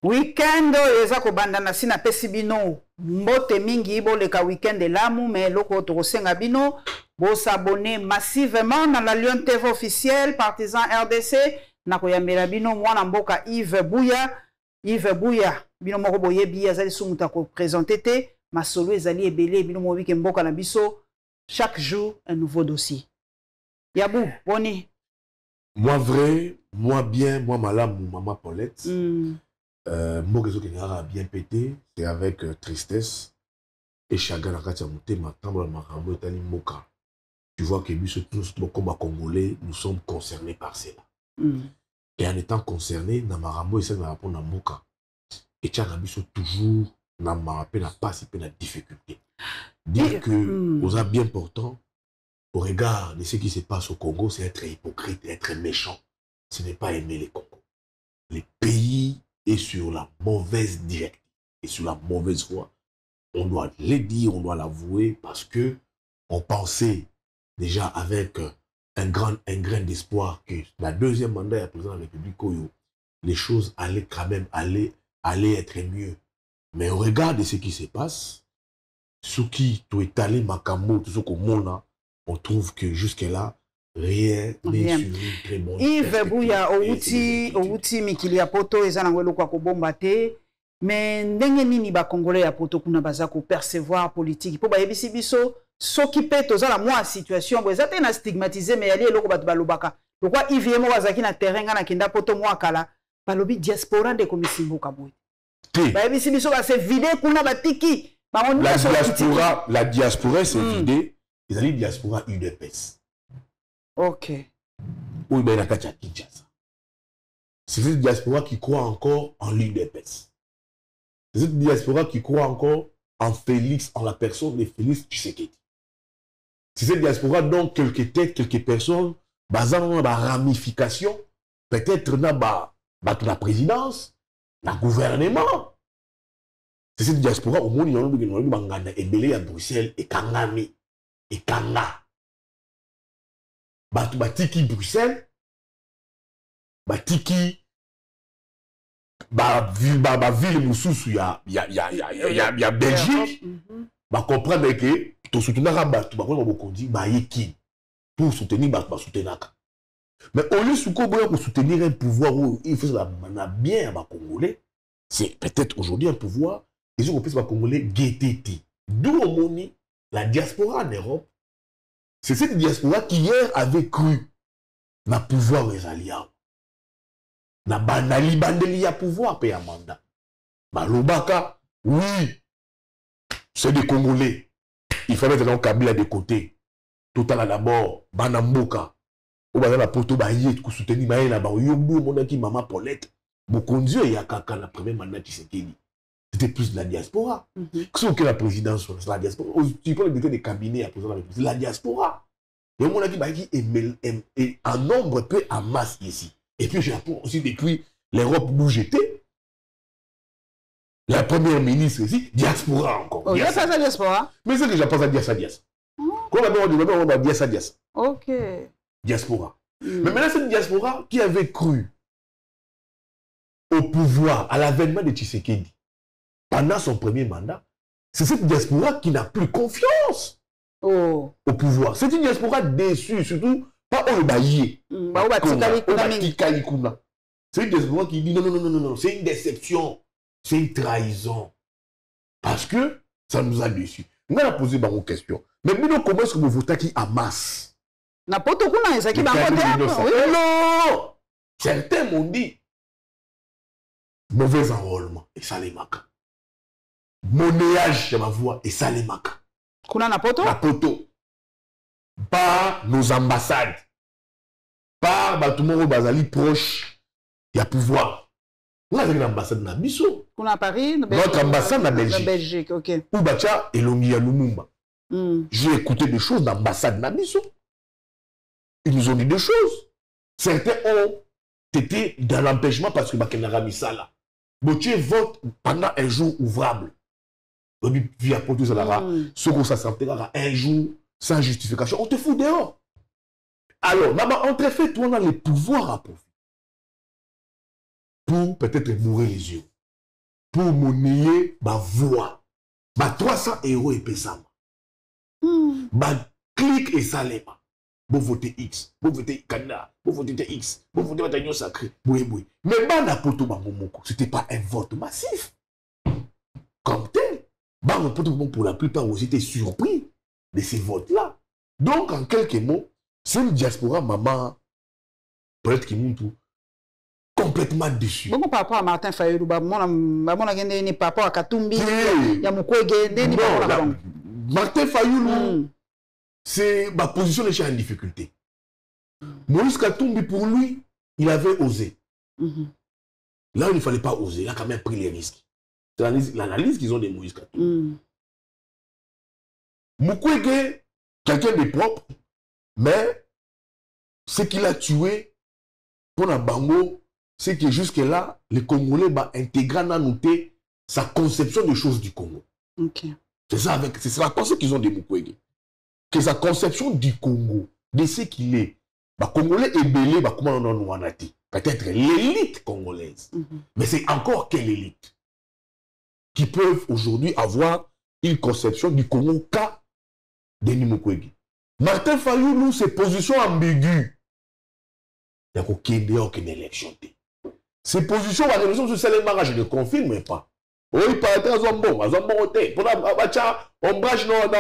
Weekend eza kobandana sina pesi bino mbote mingi boleka weekend lamu mais loko tokosenga bino bo s'abonner massivement dans la Lion TV officielle partisan RDC na koyambela bino mwana mboka Yves Bouya bino moko boyebi azali sumuta ko présenter te masolo ezali ebele bino mo wiki mboka na biso chaque jour un nouveau dossier. Yabou boni. Moi vrai, moi bien, moi malamu maman Paulette. Moi qui a bien pété, c'est avec tristesse et chagrin à Katia Moutema, Tambola Marambo et Moka. Tu vois que nous, comme Congolais, nous sommes concernés par cela. Et en étant concernés, Namarambo essaie de répondre à Moka. Et Tchanabiso toujours n'a pas si peu de difficulté. Dire que vous êtes bien important, au regard de ce qui se passe au Congo, c'est être hypocrite, être méchant. Ce n'est pas aimer les Congo. Les pays est sur la mauvaise directive et sur la mauvaise voie. On doit le dire, on doit l'avouer parce que on pensait déjà avec un grain d'espoir que la deuxième mandat du président de la République, les choses allaient quand même aller être mieux. Mais au regard de ce qui se passe, ce qui tout est allé Makambo, tout ce qu'on a, on trouve que jusque-là, rien n'est sur une très bonne Yves Bouya outi mikili ya poto eza na ngwelo kwa kobomba te mais ndenge nini ba congolais ya poto kuna baza ko percevoir politique po ba yebisi biso soki pe tozala mwa situation bo ezate na stigmatiser mais yali eloko bato balobaka lokwa Yves mo bazaki na terrain na kinda poto mwa kala balobi diaspora de komisimboka boy ba yebisi biso ba se vider kuna batiki ba la diaspora c'est vidé ils allaient diaspora UDPS. Ok. Oui, ben, c'est cette diaspora qui croit encore en l'UDPS. C'est cette diaspora qui croit encore en Félix, en la personne de Félix Tshisekedi. C'est cette diaspora dont quelques têtes, quelques personnes, basant dans la ramification, peut-être dans la présidence, dans le gouvernement. C'est cette diaspora au monde, il y a un Bruxelles et Kangami et Kanga. Batiki Bruxelles, Batiki ville Moussous, il y a Belgique, va comprendre que tu soutiens pour soutenir mais au lieu de soutenir un pouvoir où il faut bien à Congolais, c'est peut-être aujourd'hui un pouvoir et je pense Congolais GTT. D'où on monnaie la diaspora en Europe. C'est cette diaspora qui hier avait cru na pouvoir les alliés. Na banali bandeli ya pouvoir pe amanda. Balobaka, oui, c'est des Congolais. Il faut mettre donc Kabila de côté. Total d'abord, Banamboka. Ou bien la poto baye ko soutenir baye là ba yombo monaki maman Paulette. Mokonzi ya kaka la première mandat Tshisekedi. C'était plus de la diaspora. Qu'est-ce que la présidence, c'est la diaspora. Tu peux des cabinets à président de la République, c'est la diaspora. Et on a dit qu'il en nombre peu en masse ici. Et puis Japon aussi, depuis l'Europe d'où j'étais, la première ministre ici, diaspora encore. Oh, il y a ça, la diaspora. Mais c'est que je pense à diaspora. Quand on va dire ça, diaspora. Ok. Diaspora. Mais maintenant, cette diaspora qui avait cru au pouvoir, à l'avènement de Tshisekedi, pendant son premier mandat, c'est cette diaspora qui n'a plus confiance au pouvoir. C'est une diaspora déçue, surtout pas au baillier. C'est une diaspora qui dit non, c'est une déception, c'est une trahison. Parce que ça nous a déçus. On a posé une question. Mais nous, comment est-ce que vous votez qui en masse? Non! Certains m'ont dit mauvais enrôlement et ça les marque. Monnayage de ma voix et ça les marque. Kuna na poto? La poto. Par nos ambassades. Par tout le monde bazali proche. Il y a pouvoir. On a une ambassade na Bisso. Kuna Paris, notre ambassade na Belgique. Belgique, ok. Ou Bacha et Longi à Lumumba. J'ai écouté des choses d'ambassade na Bisso. Ils nous ont dit des choses. Certains ont été dans l'empêchement parce que Bakenara Misala. Botier vote pendant un jour ouvrable. Via Porto Salara, ce qu'on s'assentera un jour sans justification, on te fout dehors. Alors, on te fait, toi, on a les pouvoirs à profit. Pour peut-être mourir les yeux. pour monnayer ma voix. Ma 300 € et pesama. Ma clic et salema. Vous votez X, vous votez Canada, vous votez X, vous votez Bataillon Sacré. Oui. Mais Bana Poto Bamomoko, ce n'était pas un vote massif. Comme tel, Bana Poto pour la plupart aussi étaient surpris de ces votes-là. Donc, en quelques mots, c'est une diaspora, maman, peut-être qui monte complètement déçu. Bon, par rapport à Martin Fayulu, mon par rapport à Katumbi, il y a Martin Fayulu, c'est ma position est en difficulté. Moïse Katumbi, pour lui, il avait osé. Là où il ne fallait pas oser, il a quand même pris les risques. C'est l'analyse qu'ils ont de Moïse Katumbi. Mukwege, quelqu'un de propre, mais ce qu'il a tué pour la Bango, c'est que jusque-là, les Congolais ont intégré à noter sa conception des choses du Congo. C'est la pensée qu'ils ont de Mukwege. Que sa conception du Congo, de ce qu'il est, les Congolais est belé, comment on en a dit. Peut-être l'élite congolaise. Mais c'est encore quelle élite qui peuvent aujourd'hui avoir une conception du Congo qu'a Denis Mukwege. Martin Fayulu, ses positions ambiguës. Il y a aucune élection. Ces positions, la révolution sociale et mariage, je ne confirme pas. Oui, par exemple, on brage dans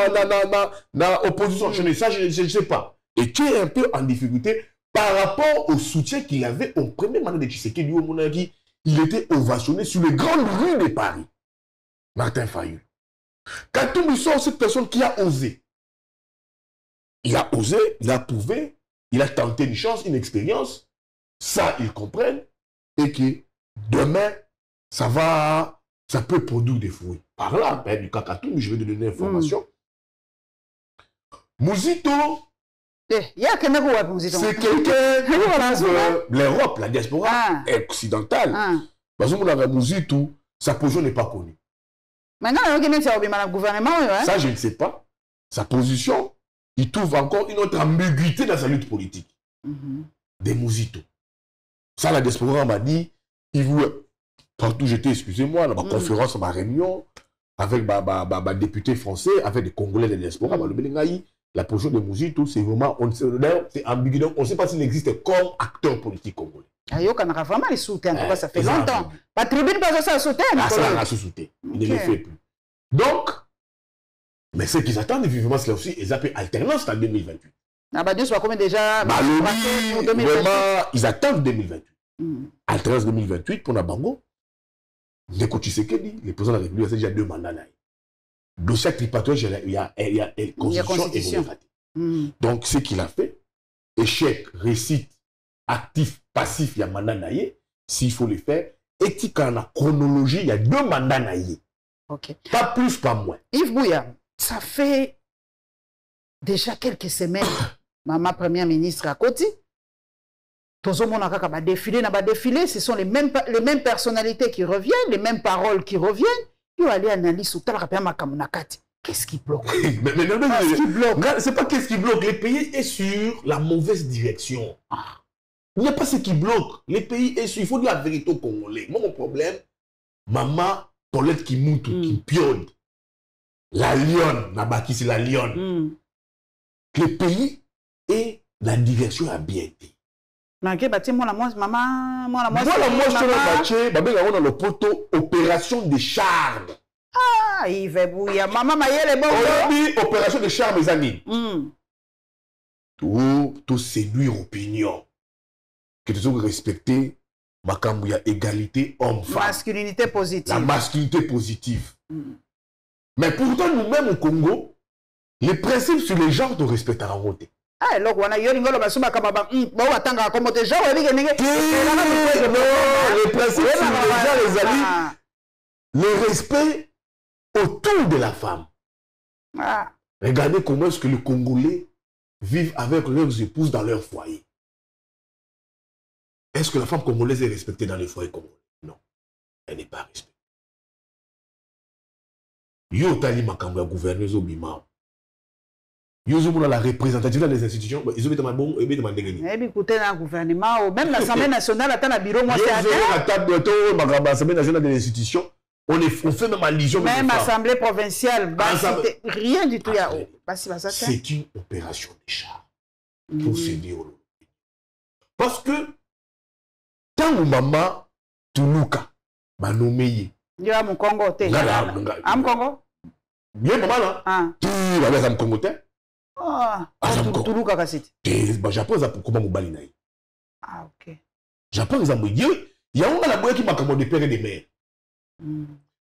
l'opposition. Je ne sais pas. Et tu es un peu en difficulté par rapport au soutien qu'il avait au premier mandat de Tshisekedi au Monagui. Il était ovationné sur les grandes rues de Paris. Martin Fayulu. Katumbi sort cette personne qui a osé. Il a osé, il a prouvé, il a tenté une chance, une expérience. Ça, ils comprennent. Et que demain, ça peut produire des fruits. Par là, du Katumbi, je vais te donner l'information. Mouzito, c'est quelqu'un de l'Europe, la diaspora occidentale. Parce que Mouzito, sa position n'est pas connue. Maintenant, ça, je ne sais pas. Sa position, il trouve encore une autre ambiguïté dans sa lutte politique. Des Mouzito. Ça, la diaspora m'a dit, il voulait, partout j'étais, excusez-moi, dans ma conférence, ma réunion, avec ma député français, avec des Congolais de la diaspora, la position de Mouzito, c'est vraiment, c'est ambigu, donc on ne sait pas s'il existe comme acteur politique congolais. Il y a vraiment les soutiens, en tout cas, ça fait longtemps. La tribune, pas ça soutien. Ça n'a soutien. Il ne le fait plus. Donc, mais ce qu'ils attendent vivement, c'est aussi, ils appellent alternance en 2028. Ah bah Dieu soit combien déjà vraiment, ils attendent 2028. Alternance 2028 pour Nabango. Ndeko Tshisekedi, le président de la République, c'est déjà 2 mandats là. Dossier tripatoire, il y a constitution et donc, ce qu'il a fait, échec, réussite, actif, passif, il y a mandat naïe. S'il faut le faire, éthique en la chronologie, il y a 2 mandats naïe. Pas plus, pas moins. Yves Bouya, ça fait déjà quelques semaines, maman première ministre à côté, tout le monde a défilé, ce sont les mêmes personnalités qui reviennent, les mêmes paroles qui reviennent. Il va aller analyser tout à l'heure. Qu'est-ce qui bloque? C'est pas qu'est-ce qui bloque. Le pays est sur la mauvaise direction. Il n'y a pas ce qui bloque. Le pays est sur. Il faut dire la vérité aux Congolais. Moi, mon problème, maman, Paulette qui monte, qui pionne. La lionne, Nabaki, c'est la lionne. Le pays et la direction a bien été. Moi, le poteau opération de charme. Ah, il va bouillir. Maman, maïe, bon. Opération de charme, mes amis. Tout séduire opinion. Que tu sois respecté, il y a égalité homme-femme. Masculinité positive. La masculinité positive. Mais pourtant, nous-mêmes au Congo, les principes sur les genres de respect à rencontrer. Ah, donc on a eu une le principe sur les gens, les amis, le respect autour de la femme. Regardez comment est-ce que les Congolais vivent avec leurs épouses dans leur foyer. Est-ce que la femme congolaise est respectée dans les foyers congolais? Non, elle n'est pas respectée. Yo tali makamba gouverneuse au Bimao. Ils ont la représentativité des institutions, ils ont été bon et bien demandé. Écoutez, dans le gouvernement, même l'Assemblée nationale, attend un bureau, moi, c'est à la table de l'Assemblée nationale des institutions, On fait même allusion. Même assemblée provinciale, rien du tout. C'est une opération des chars pour céder au lobby. Parce que tant que maman Tuluka m'a nommé. Il y a mon Congo. Am Congo? Bien maman là. Tu vas aller à Congo. Tuluka kasiti. Japon ça pour comment mobali naï. Ah ok. Japon ça mouillé. Il y a un gars là qui m'a commandé père et des mères.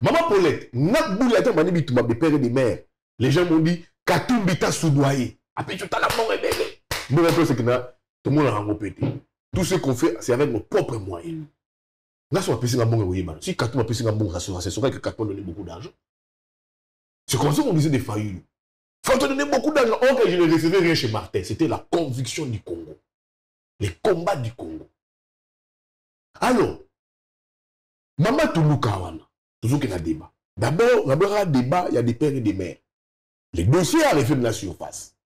Maman Paulette, n'a boule attend mani bitu m'a père et des mères. Les gens m'ont dit Katumbi t'a soudoyé. Après tu t'as la mort rebelle. Nous un peu c'est que tout le monde a rempété. Tout ce qu'on fait c'est avec nos propres moyens. Là si on a payé un bon oui, si Katumbi a payé un bon rassurant, c'est vrai que Katumbi donné beaucoup d'argent. C'est comme ça qu'on disait des failles. Faut te donner beaucoup d'argent. Ok, je ne recevais rien chez Martin. C'était la conviction du Congo. Les combats du Congo. Alors, Maman Tuluka wana, toujours qu'il y a débat. D'abord, il y a débat, il y a des pères et des mères. Les dossiers arrivent de la surface.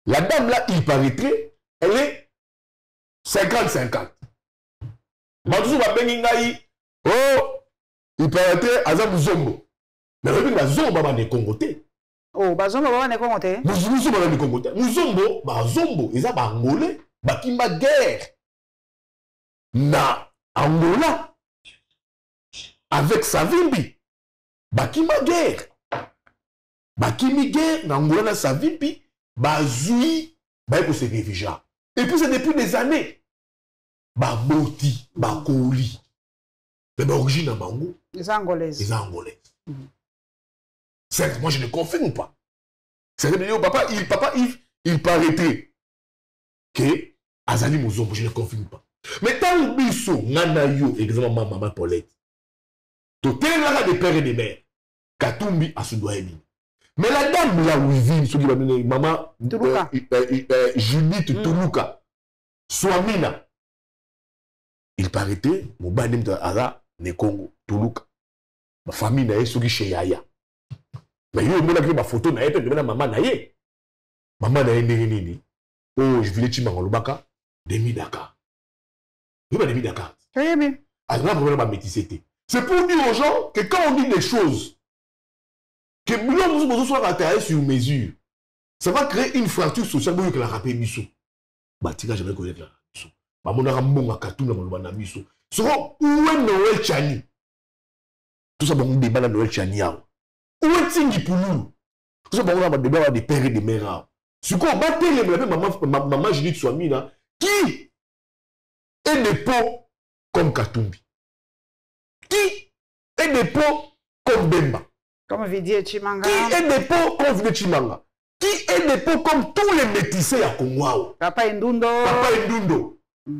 La dame là, il paraîtrait, elle est 50-50. Matoussou va bengingaï, oh, il paraîtrait Azam Zombo. Mais regarde, la Zombo va des Congotés. Oh, bah Zombo va des Congotés. Nous sommes des Congotés. Nous Zombo, bah Zombo, ils ont angolais, bah qui m'a guerre. Na Angola. Avec Savimbi, Bakima guerre. Bakimi guerre, Nangola na Savimbi, Bazoui, Baeko se réfugié. Et puis c'est depuis des années. Baboti, Bakouli. Mais l'origine en Bango. Les Angolaises. Les Angolaises. Certes, moi je ne confirme pas. C'est que papa Yves, il paraîtrait que Azali Mozombo, je ne confirme pas. Mais tant que Bisso, Nanayo, exactement maman Paulette. Tout est là des pères et des mères. Katumbi a ce doigt. Mais la dame là où il vit, ce qui va donner maman Judith Tuluka, Swamina, il paraîtait, mon banim de Ara, ne Congo, Tuluka. Ma famille n'a pas chez Yaya. Mais il y a une photo, n'a pas de maman n'a pas. Maman n'a pas de oh, je voulais tuer Mangalobaka, demi Dakar. Il n'y a pas demi Dakar. Alors là, problème à métissété. C'est pour dire aux gens que quand on dit des choses, que nous sommes intéressés sur mesure, ça va créer une fracture sociale pour que la rapé biso. Bah, tu n'as jamais connu la biso. Bah, mon arame a carton dans le biso. Seront où est Noël Chani? Tout ça, on débat dans Noël Chani. Où est Tingi Poulou? Tout ça, on a débat des pères et des mères. Ce qu'on va télé, maman Judith Swamina, qui est des pots comme Katumbi. Qui est des pots comme Bemba? Comme Vidier Chimanga. Qui est des pots comme Vidier Chimanga? Qui est des pots comme tous les métissés à Congo? Papa Ndundo.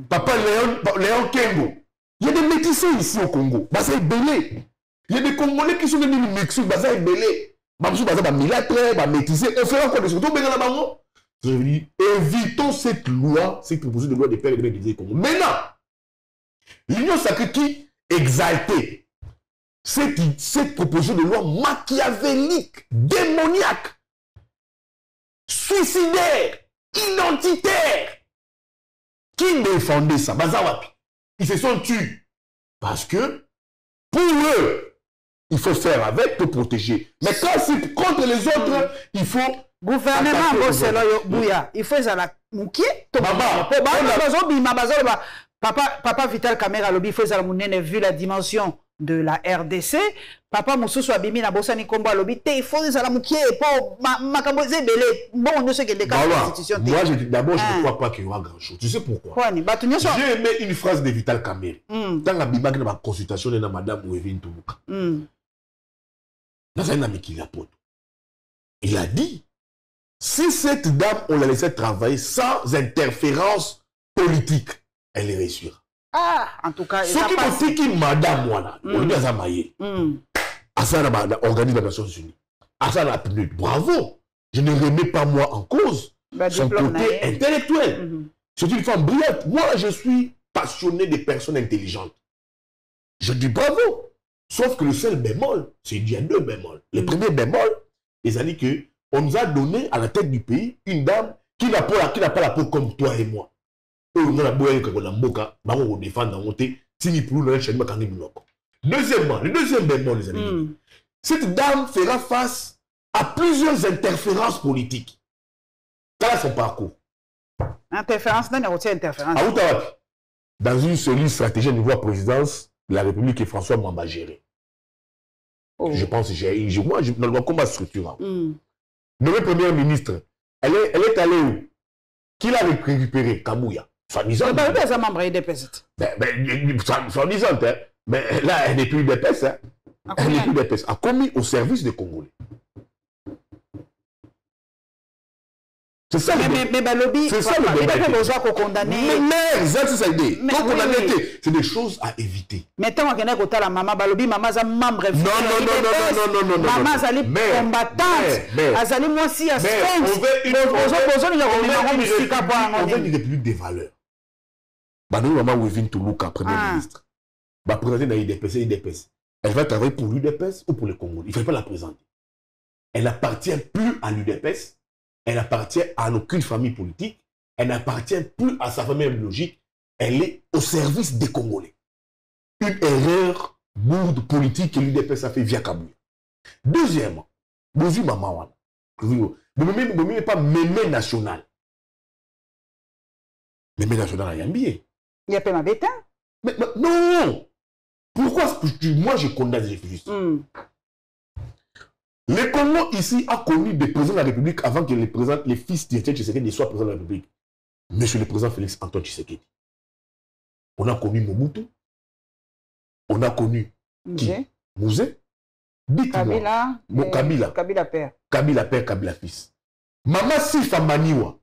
Papa Léon Kengo. Il y a des métissés ici au Congo. Baza Belé. Il y a des Congolais qui sont venus du Mexique. Baza Belé. Baza Milatre, métissés. On fait encore des choses. Je veux dire, évitons cette loi, cette proposition de loi des pères et des mères du Congo. Maintenant, l'Union sacrée qui exalté cette proposition de loi machiavélique, démoniaque, suicidaire, identitaire. Qui défendait ça? Bazawapi. Ils se sont tués. Parce que, pour eux, il faut faire avec pour protéger. Mais quand c'est contre les autres, il faut... Gouvernement, il faut ça la mouki. Papa Vital Kamera Lobby faut ça la vu la dimension de la RDC. Papa Moussou Abimi na Bossani Kombo Lobby il faut ça la mouki pour Makamboze belé. Bon, on sait que les cas constitution. Moi d'abord je ne crois pas qu'il y aura grand chose. Tu sais pourquoi? J'ai aimé une phrase de Vital Kamera. Dans la Bible dans ma consultation de madame Ouevin Toulouka. Dans un ami qui l'a pote. Il a dit si cette dame, on la laissait travailler sans interférence politique, elle est réussira. Ah, en tout cas, ce qui m'a dit que madame, voilà, on dit à Zamaye, à ça, organisme des Nations Unies, à ça, la PNUD, bravo. Je ne remets pas moi en cause son côté intellectuel. C'est une femme brillante. Moi, je suis passionné des personnes intelligentes. Je dis bravo. Sauf que le seul bémol, c'est qu'il y a deux bémols. Le premier bémol, ils ont dit que on nous a donné à la tête du pays une dame qui n'a pas la peau comme toi et moi. On a beau que on a mboka, on défend dans monter, si pour nous chaîne Deuxièmement, le deuxième bémol, les amis, cette dame fera face à plusieurs interférences politiques. Quel est son parcours? Interférence, non, il y a interférence. À Outawapi, dans une cellule stratégique au niveau de la présidence de la République et François Mwamba géré. Je pense que moi, dans le combat structurant. Nommé premier ministre, elle est allée où? Qui l'a récupéré? Kabouya. Soi-disant. Mais elle est membre IDPS. Soi-disant, hein. Mais là, elle n'est plus IDPS. Hein. Elle n'est plus IDPS. A commis au service des Congolais. C'est ça le mais Balobi, c'est ça le débat. Mais c'est des choses à éviter. Mais tant qu'on a la maman Balobi, maman a membre. Non. Maman a combattante. Azali moi si à on veut une république des valeurs. Nous, maman Wevin Toulouka, premier ministre. Va présenter dans l'IDPS. Elle va travailler pour l'UDPS ou pour le Congo. Il ne faut pas la présenter. Elle n'appartient plus à l'UDPS. Elle appartient à aucune famille politique. Elle n'appartient plus à sa famille biologique. Elle est au service des Congolais. Une erreur bourde politique que l'UDPS a fait via Kabouya. Deuxièmement, vous avez maman. Vous n'avez pas mémé national. Mémé national, il y a un billet. Il y a pas ma bêta. Mais non. Pourquoi moi je condamne les justices? Le Congo ici a connu des présidents de la République avant que les fils d'Étienne Tshisekedi soient présidents de la République. Monsieur le président Félix Antoine Tshisekedi. On a connu Mobutu. On a connu qui? Mouzé. Dites-moi. Kabila père. Kabila père, Kabila fils. Maman Sifa Maniwa,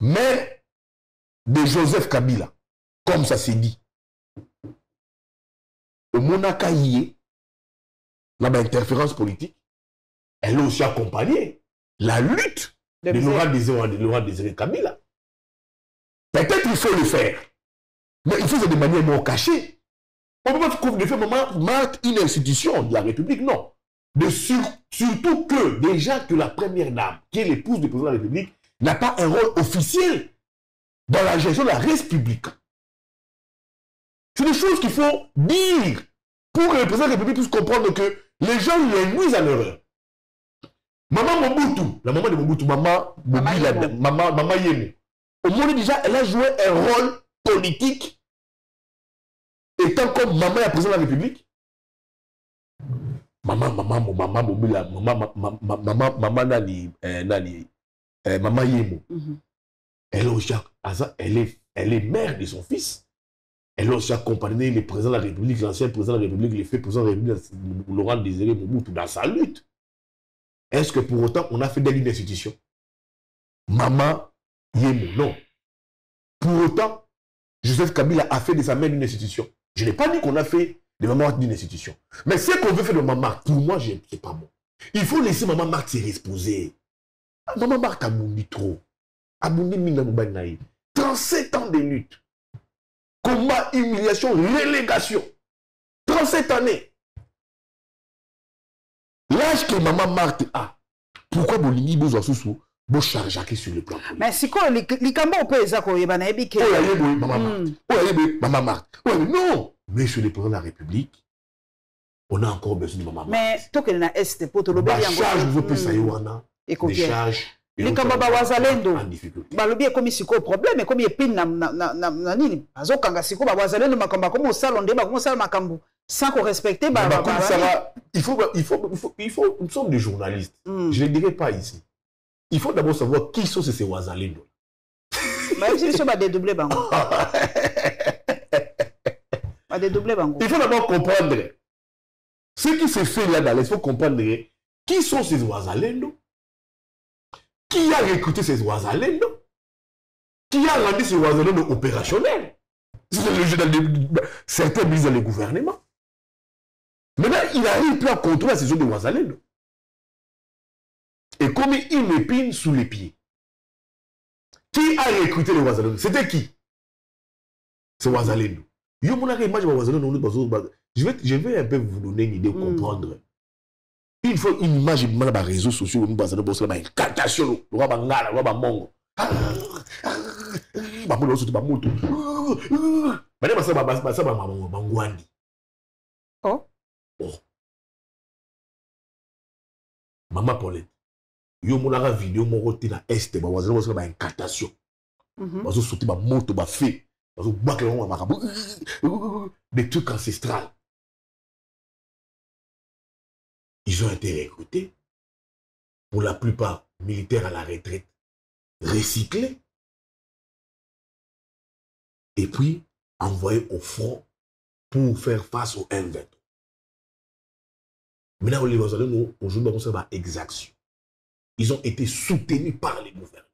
mère de Joseph Kabila, comme ça s'est dit. Au Monakaïe, dans l'interférence politique, elle a aussi accompagné la lutte de Laurent Désiré Kabila. Peut-être qu'il faut le faire, mais il faut de manière non cachée. On ne peut pas faire maman marque une institution de la République, non. Surtout que déjà que la première dame, qui est l'épouse du président de la République, n'a pas un rôle officiel dans la gestion de la République. C'est des choses qu'il faut dire pour que le président de la République puisse comprendre que les gens lui induisent à l'erreur. Maman Mobutu, la maman de Mobutu, maman Yemo, au monde déjà, elle a joué un rôle politique étant comme maman la présidente de la République. Maman Yemo. Elle est mère de son fils. Elle a aussi accompagné le président de la République, l'ancien président de la République, le fait président de la République, Laurent Désiré Mobutu, dans sa lutte. Est-ce que pour autant, on a fait d'elle une institution? Maman Yemo, non. Pour autant, Joseph Kabila a fait de sa mère une institution. Je n'ai pas dit qu'on a fait de Maman Marthe d'une institution. Mais ce qu'on veut faire de Maman Marthe, pour moi, ce n'est pas bon. Il faut laisser Maman Marthe se reposer. Maman Marthe a bondi trop. A bondi Minamoubaïnaï. 37 ans de lutte. Combat, humiliation, relégation. 37 années. L'âge que Maman Marthe a, pourquoi Bolini besoin sous bon charger sur le plan politique? Mais si quoi, les cambons peut les accorder, Maman Marthe. Non, monsieur le président de la République, on a encore besoin de Maman Marthe. Mais toi que na est pour te le bien. Charge vous peut ça des charges. Les cambons wazalendo. Balobi est comme si quoi problème, mais comme il pin na nini. Azo kanga siko wazalendo makamba comme au salon débat comme au salon makambu. Sans qu'on respecte, il faut, nous sommes des journalistes. Je ne le dirai pas ici. Il faut d'abord savoir qui sont ces Ouazalendo. Il faut d'abord comprendre ce qui se fait là-dedans. Il faut comprendre qui sont ces Ouazalendo, qui a recruté ces Ouazalendo, qui a rendu ces Ouazalendo opérationnels. Certains disent dans le gouvernement. Maintenant, il arrive plus à contrôler la saison de Ouazalendo. Et comme une épine sous les pieds. Qui a recruté les Ouazalendo? C'était qui? C'est Ouazalendo. Je vais un peu vous donner une idée, comprendre. Une fois une image dans les réseaux sociaux, nous avons une catastrophe. Nous avons un mongo. Oh. Oh. Maman Paulette. Yo monaka vidéo moko te na este ba wazalo ba incantation. Bazo sauter ba moto ba fait. Bazo bakela ngwa makabu. Des trucs ancestrales. Ils ont été recrutés, pour la plupart militaires à la retraite, recyclés, et puis envoyés au front pour faire face au M23. Maintenant, les Wazalais, aujourd'hui, on va exaction. Ils ont été soutenus par les gouvernements.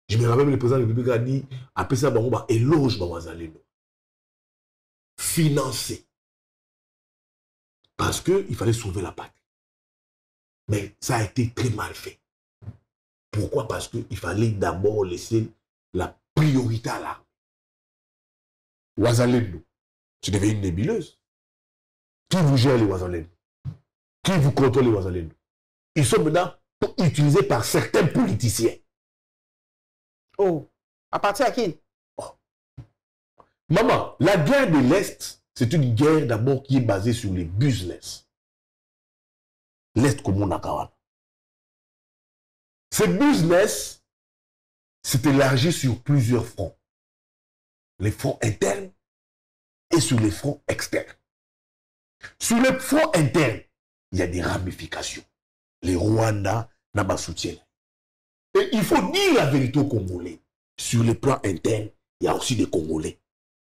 Je me rappelle, le président de la République a dit, après ça, on va éloge les Wazalais. Financé. Parce qu'il fallait sauver la patrie. Mais ça a été très mal fait. Pourquoi? Parce qu'il fallait d'abord laisser la priorité à l'armée. Ouazalendo, c'est devenu une nébuleuse. Qui vous gère les Ouazalendo? Qui vous contrôle les Ouazalendo? Ils sont maintenant utilisés par certains politiciens. Oh, à partir de qui? Oh. Maman, la guerre de l'Est, c'est une guerre d'abord qui est basée sur les business. L'Est comme on a. Ce business s'est élargi sur plusieurs fronts. Les fronts internes et sur les fronts externes. Sur les fronts internes, il y a des ramifications. Les Rwandais n'ont pas soutien. Et il faut dire la vérité aux Congolais. Sur le plan interne, il y a aussi des Congolais.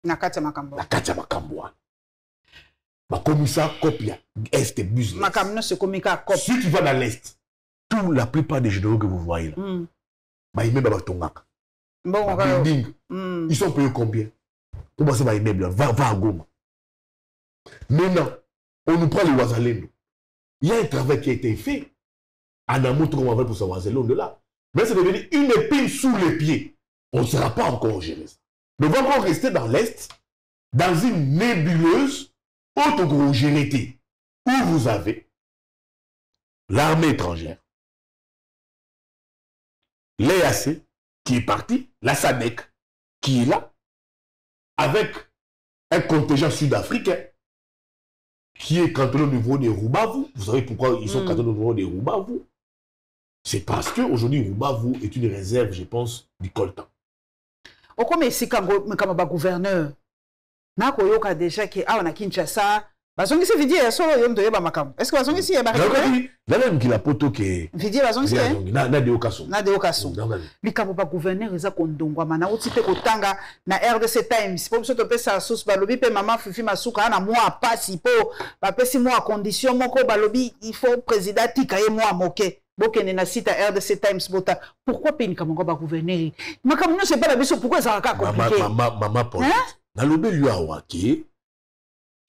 Nakati Makambo. Nakati Makambo. Ma commissaire copia Est business. Makamno se comika cop. Si tu vas dans l'Est, la plupart des généraux que vous voyez là, Bon, building, ils sont payés combien? Comment ça va immeuble là? Va à Goma. Maintenant, on nous prend les Ouazalendo. Il y a un travail qui a été fait. En amont, on va pour ce Ouazalendo là. Mais c'est devenu une épine sous les pieds. On ne sera pas encore géré ça. Mais on va encore rester dans l'Est, dans une nébuleuse autogérée, où vous avez l'armée étrangère, l'EAC qui est parti, la SADC qui est là, avec un contingent sud-africain qui est cantonné au niveau des Rubavu. Vous savez pourquoi ils sont cantonnés au niveau des Rubavu? C'est parce qu'aujourd'hui, Rubavu est une réserve, je pense, du coltan. Au comme ici, quand gouverneur, Nakoyoka déjà qui a na Kinshasa, bazongi se vidie ya solo yom doyeba makam. Est-ce que bazongi si ya baraka? La même qui la poto que vidie bazongi si na de okaso. Na de okaso. Likabo ba gouverneur eza kondongwa mana oti pe kotanga na RDC Times. Po biso to pesa source balobi pe mama Fifi Masuka na moi pasi po ba pesi moi condition moko balobi il faut président tikaye moi moke. Bokene na site RDC Times bota. Pourquoi pe nikamongo ba gouverneur? Makam non c'est pas la biso pourquoi ça va compliqué. Maman Paul. Dans le Béluaouaké,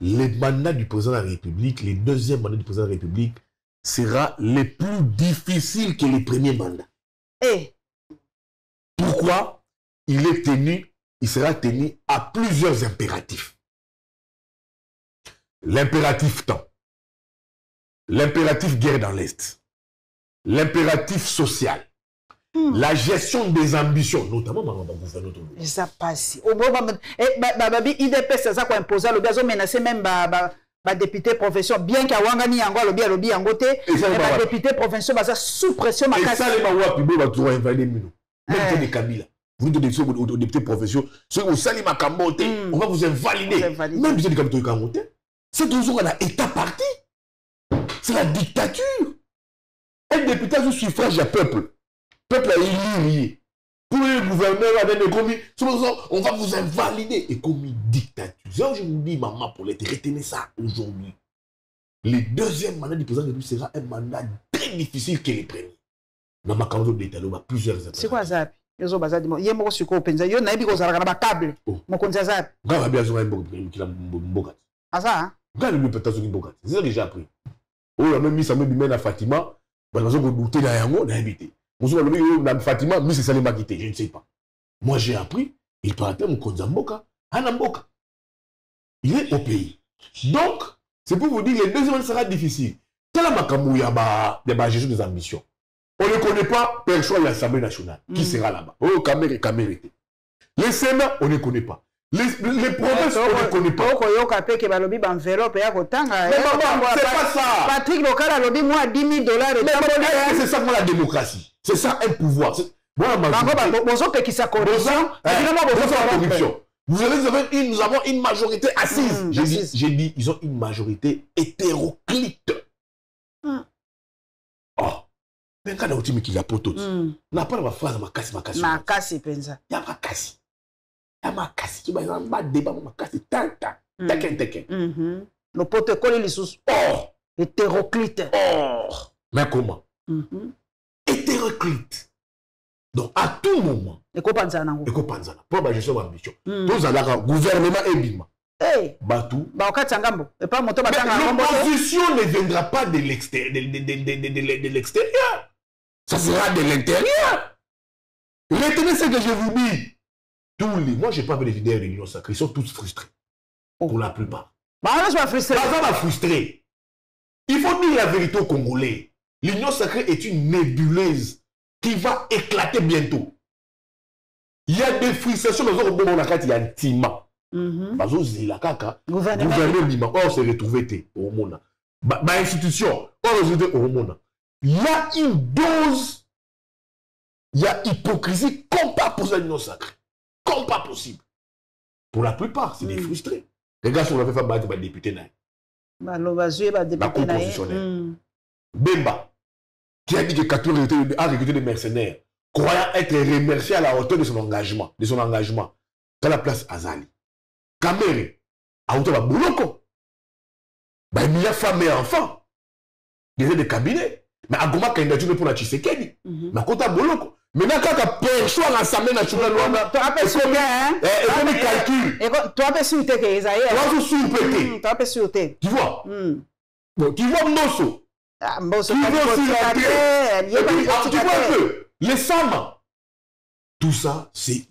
les mandats du président de la République, les deuxièmes mandats du président de la République, sera les plus difficiles que les premiers mandats. Et pourquoi? Il sera tenu à plusieurs impératifs. L'impératif temps, l'impératif guerre dans l'Est, l'impératif social, la gestion des ambitions, notamment dans le gouvernement. Ça passe. Au moment IDPS, ça quoi imposer le biazo menacer même député profession bien qu'il y a wangani yango le lobby yango te et député provincial ça sous pression ma casse. Et ça les mawa pibo va toujours invalider mino. Même des Kabila. Vous dites aux députés provinciaux, ceux au sali makambo te, on va vous invalider. Même si des députés kambo te, c'est toujours un état parti. C'est la dictature. Un député sous suffrage du peuple. Peuple a élu. Pour le gouverneur, on va vous invalider. Et comme une dictature. Je vous dis, maman, pour les retenir ça aujourd'hui. Le deuxième mandat du président de la République sera un mandat très difficile que les premiers. Dans ma candidature d'État, il y a plusieurs étapes. C'est quoi ça? Il y a un câble. Il y a un câble. C'est ça que j'ai appris. Oh, on a même mis ça même à Fatima. On a douté dans Yango, on a habité. Fatima, mais c'est ça les maquité, je ne sais pas. Moi j'ai appris, il partait mon Konzamboka, Anamboka. Il est au pays. Donc, c'est pour vous dire, les deuxièmes années sera difficile. Quel est la gestion des ambitions? On ne connaît pas personne à l'Assemblée nationale. Qui sera là-bas? Oh, Kamere. Le Sénat, on ne connaît pas. Les provinces, on ne connaît pas. Mais maman, c'est pas ça. Patrick Local a lobby moi $10 000. C'est ça pour la démocratie. C'est ça un pouvoir. Moi, ma corruption. Nous avons une majorité assise. J'ai dit, ils ont une majorité hétéroclite. Oh. Mais quand on dit qu'il y a pas tout, on n'a pas la phrase ma casse. Il y a ma casse. Il y a ma casse. Tu vas en débat ma casse. Le protocole est sous. Or. Hétéroclite. Or. Mais comment? Hétéroclite. Donc, à tout moment. Et quoi panza? Pour la gestion de l'ambition. Tous à la gouvernement et bima. Batou. L'opposition ne viendra pas de l'extérieur. Ça sera de l'intérieur. Retenez ce que je vous dis. Moi, je n'ai pas vu les vidéos de l'Union sacrée. Ils sont tous frustrés. Pour la plupart. Frustré. Il faut dire la vérité aux Congolais. L'Union sacrée est une nébuleuse qui va éclater bientôt. Il y a des frustrations dans le monde il y a un tima. Gouvernement, on s'est retrouvé au monde. Institution, on s'est retrouvé au monde. Il y a une dose, il y a hypocrisie comme pas pour l'Union sacrée. Comme pas possible. Pour la plupart, c'est des frustrés. Regarde si on a fait battre les députés. La compositionnelle. Bemba, qui a dit que Katou a recruté des mercenaires, croyant être remercié à la hauteur de son engagement. Dans la place Azali. Kamere, à hauteur de Bouloko. Il y a femmes et enfants. Il y a des cabinets. Mais à Goma, quand il y a une pour la Tshisekedi. Mais quand il y a Bouloko. Maintenant, quand tu as perçu l'Assemblée nationale, tu as perçu le calcul. Tu as perçu que Isaïe. Tu as perçu. Tu vois? Tu vois Mosso. Tu vois un peu. Les Sama. Tout ça, c'est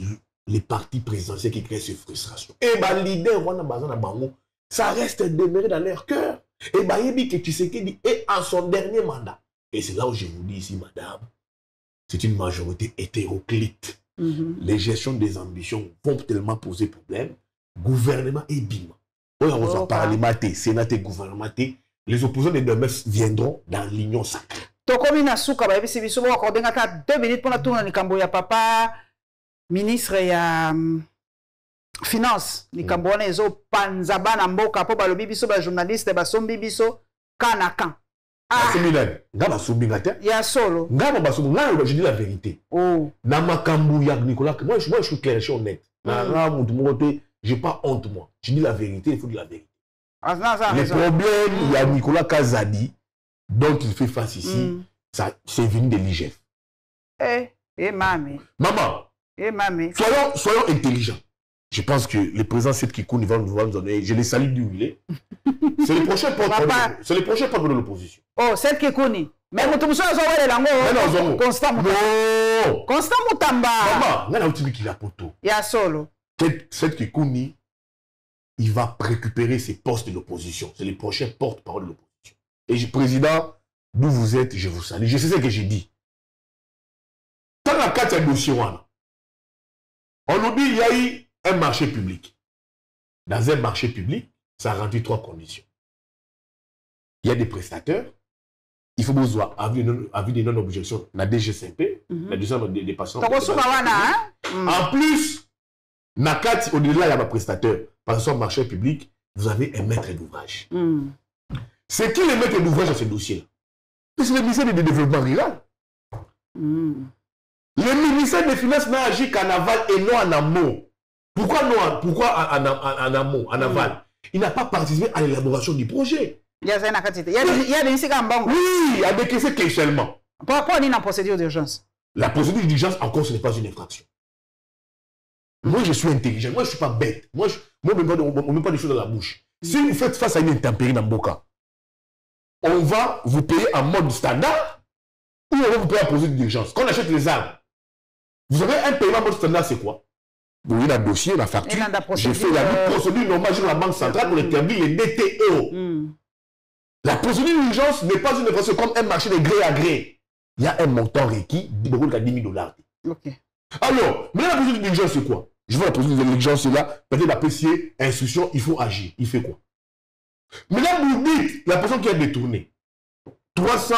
les partis présidentiels qui créent ces frustrations. Et les leaders, ça reste demeuré dans leur cœur. Et Bayebi que Tshisekedi est en son dernier mandat. Et c'est là où je vous dis ici, madame, c'est une majorité hétéroclite. Les gestions des ambitions vont tellement poser problème. Gouvernement et bima. On parlement, Sénat et gouvernement, les opposants de demain viendront dans l'union sacrée. Tokomi na suka ba yebisi biso bo accorder ngata 2 minutes pour na tourner likambo ya papa ministre ya finance likambo wana ezo panza bana mboka po balobi biso ba journaliste ba sombi biso kana kan. Ngaba sombi ngata ya solo. Ngaba ba sombi ngaba je dis la vérité. Na makambu ya Nicolas, moi je suis clair, je suis honnête. Na mutu mokote, j'ai pas honte moi. Je dis la vérité, il faut dire la vérité. Les problèmes, il y a Nicolas Kazadi dont il fait face ici, ça c'est venu de l'IGF. Maman. Soyons intelligents. Je pense que le président Seth Kikouni va nous donner. Je les salue d'où il est. C'est le prochain porte de l'opposition. Oh, Seth Kikouni. Mais vous avez Constant Moutamba. Maman, il a poto. Il y a solo. Seth Kikouni, il va récupérer ses postes de l'opposition. C'est le prochain porte-parole de l'opposition. Et président, d'où vous êtes, je vous salue. Je sais ce que j'ai dit. Dans la carte de dossier, on nous dit qu'il y a eu un marché public. Dans un marché public, ça remplit 3 conditions. Il y a des prestataires. Il faut besoin avis de non-objection, la DGCP, la décision des patients. En plus, au-delà, il y a un prestataire. Par exemple, marché public, vous avez un maître d'ouvrage. C'est qui le maître d'ouvrage dans ce dossier-là? C'est le ministère du Développement rural. Le ministère des Finances n'a agi qu'en aval et non en amont. Pourquoi en amont, en aval? Il n'a pas participé à l'élaboration du projet. Il y a des ici en banque. Oui, avec ce questionnement. Pourquoi on est dans procédure d'urgence? La procédure d'urgence, encore, ce n'est pas une infraction. Moi, je suis intelligent. Moi, je ne suis pas bête. Moi, on ne met pas des choses dans la bouche. Si vous faites face à une intempérie dans Mboka, on va vous payer en mode standard ou on va vous payer en procédure d'urgence. Quand on achète les armes, vous avez un paiement en mode standard, c'est quoi? Vous voyez le dossier, la facture. J'ai fait la procédure normale sur la banque centrale pour établir les DTO. La procédure d'urgence n'est pas une infraction comme un marché de gré à gré. Il y a un montant requis de $10 000. Okay. Alors, mais la procédure d'urgence, c'est quoi? Je vois la procédure de l'exigence là, peut-être la PCA, instruction, il faut agir. Il fait quoi? Mais là, vous dites, la personne qui a détourné, 300,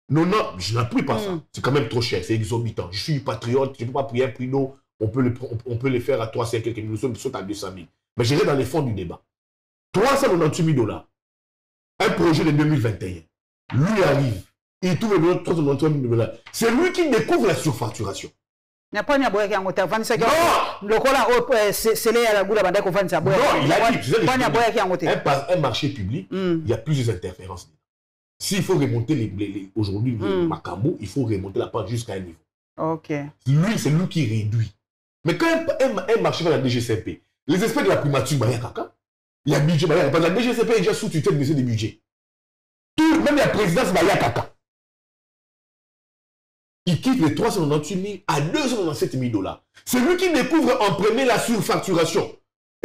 non, je n'appuie pas ça. C'est quand même trop cher, c'est exorbitant. Je suis patriote, je ne peux pas prier un prix d'eau, on peut le faire à 300 quelques millions, nous sommes à 200 000. Mais j'irai dans les fonds du débat. 398 000 $. Un projet de 2021. Lui arrive, il trouve le 398 000 $. C'est lui qui découvre la surfacturation. Non, il a dit, un marché public, il y a plusieurs interférences. S'il faut remonter aujourd'hui Macambo, il faut remonter la pente jusqu'à un niveau. Ok. Lui, c'est lui qui réduit. Mais quand un marché va à la DGCP, les experts de la primature, il y a budget, parce que la DGCP est déjà sous tutelle du ministère des budgets. Même la présidence, il y a caca. Il quitte les 398 000 à 297 000 $. C'est lui qui découvre en premier la surfacturation.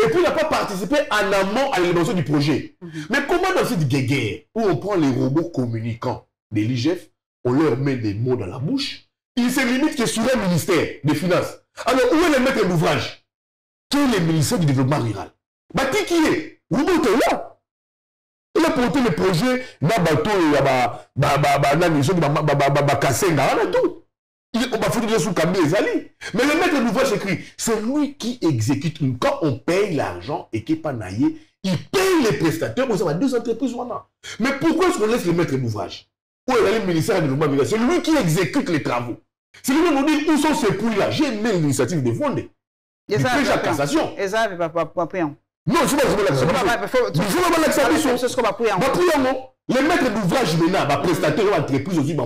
Et puis il n'a pas participé en amont à l'élaboration du projet. Mais comment dans cette guéguerre où on prend les robots communicants de l'IGF, on leur met des mots dans la bouche, il se limite que sur un ministère des Finances. Alors où est le maître d'ouvrage? Qui est le ministère du Développement Rural? Bati qui est? Robot est là. Il a porté le projet, il a bateau, il a Kassenga, tout. On va foutre sous Kambi et Zali. Mais le maître d'ouvrage écrit, c'est lui qui exécute. Quand on paye l'argent et qu'il n'est pas naillé, il paye les prestataires. Vous avez deux entreprises maintenant. Mais pourquoi est-ce qu'on laisse le maître d'ouvrage? Où est le ministère du Développement Rural? C'est lui qui exécute les travaux. C'est lui qui nous dit où sont ces pouilles-là. J'ai aimé l'initiative de fonder. Il pêche à cassation. Et ça, pas priant. Non, je ne sais pas l'exception. C'est ce qu'on va prier. Les maîtres d'ouvrage maintenant, les prestataires d'entreprise aussi, ils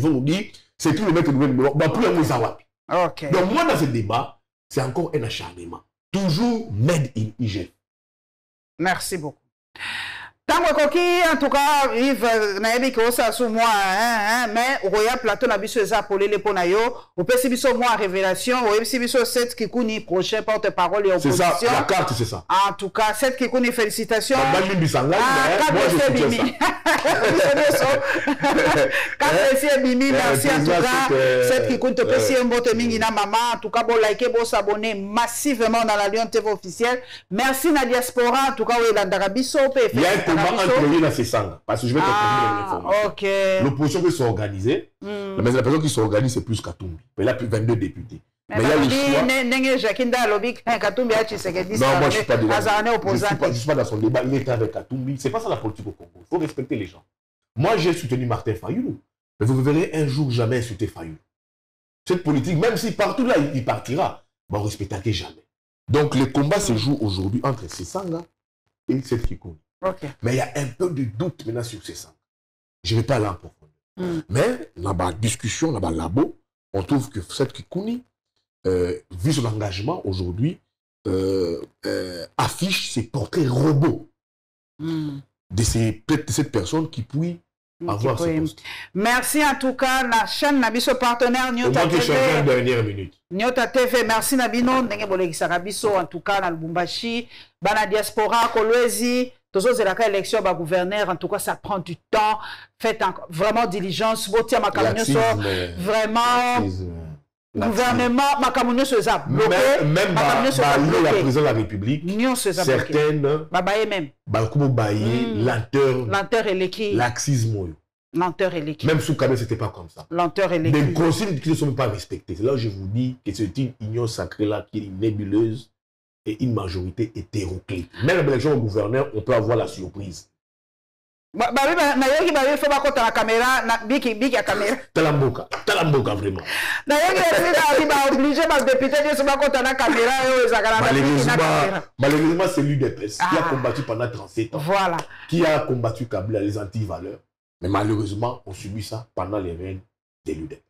vont nous dire, c'est qui le maître d'ouvrage? Ok. Donc moi, dans ce débat, c'est encore un acharnement. Toujours made in IGF. Merci beaucoup. Tango koki, en tout cas, Yves, naebi ko sa sous moi, mais Roya Plateau na biso eza polé le ponayo, ou pesi biso moi révélation, ou pesi biso 7 Kikouni prochain porte-parole et opposition. C'est ça, la carte c'est ça. En tout cas, 7 Kikouni félicitations. Moi je soutiens merci en tout cas. 7 Kikouni te pesi mbote mingi na maman, en tout cas, bon liker, bon s'abonner massivement dans la Lyon TV officielle. Merci na diaspora, en tout cas, oui, la Darabiso, parce que je vais te l'information. L'opposition peut s'organiser, mais la personne qui s'organise, c'est plus Katumbi. Mais il a plus 22 députés. Mais il y a le choix. Non, moi je ne suis pas je suis pas dans son débat. Il était avec Katumbi. Ce n'est pas ça la politique au Congo. Il faut respecter les gens. Moi, j'ai soutenu Martin Fayulu. Mais vous verrez un jour jamais insulter Fayulu. Cette politique, même si partout là, il partira, on ne respectera jamais. Donc, le combat se joue aujourd'hui entre Sessanga et cette Kikouni. Okay. Mais il y a un peu de doute maintenant sur ces sangs. Je ne vais pas aller en profondeur. Mais dans la discussion, dans le labo, on trouve que cette Kikouni, vu son engagement aujourd'hui, affiche ses portraits robots de cette personne qui peut avoir ce poste. Merci en tout cas, la chaîne Nabiso partenaire Nyota TV. Je dernière minute. Nyota TV, merci Nabino, Ndenge Bolekisa Rabiso, en tout cas, dans le Lubumbashi, Bana Diaspora, Kolwezi. Toujours la élection bah gouverneur en tout cas ça prend du temps, faites vraiment diligence, vraiment gouvernement makamunyo se za bloqué même la présidence de la République certaines même lenteur et l'équipe laxisme lenteur et l'équipe même sous Kabila c'était pas comme ça lenteur et l'équipe des consignes qui ne sont pas respectées. C'est là où je vous dis que c'est une union sacrée là qui est nébuleuse et une majorité hétéroclite. Même à l'élection au gouverneur, on peut avoir la surprise. Talamboka vraiment. Malheureusement, c'est l'UDPS qui a combattu pendant 37 ans. Voilà. Qui a combattu Kabila, les anti-valeurs. Mais malheureusement, on subit ça pendant les règnes de l'UDPS.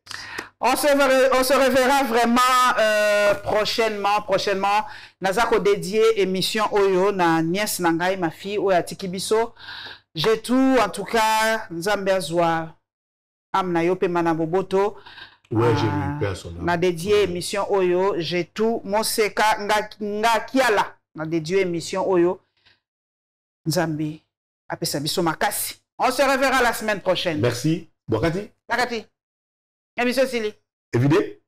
On se reverra vraiment prochainement. Nazako dédié émission Oyo na nièce nangai ma fille Oya Tikibiso. J'ai tout en tout cas Zambezwa amna yope manaboboto. Ouais, j'ai vu personne. Na dédié émission Oyo, j'ai tout Moseka ngakiala. Na dédié émission Oyo. Nzambi apesa biso makasi. On se reverra la semaine prochaine. Merci. Bokati. Bakati. Émission Sili. Évidé.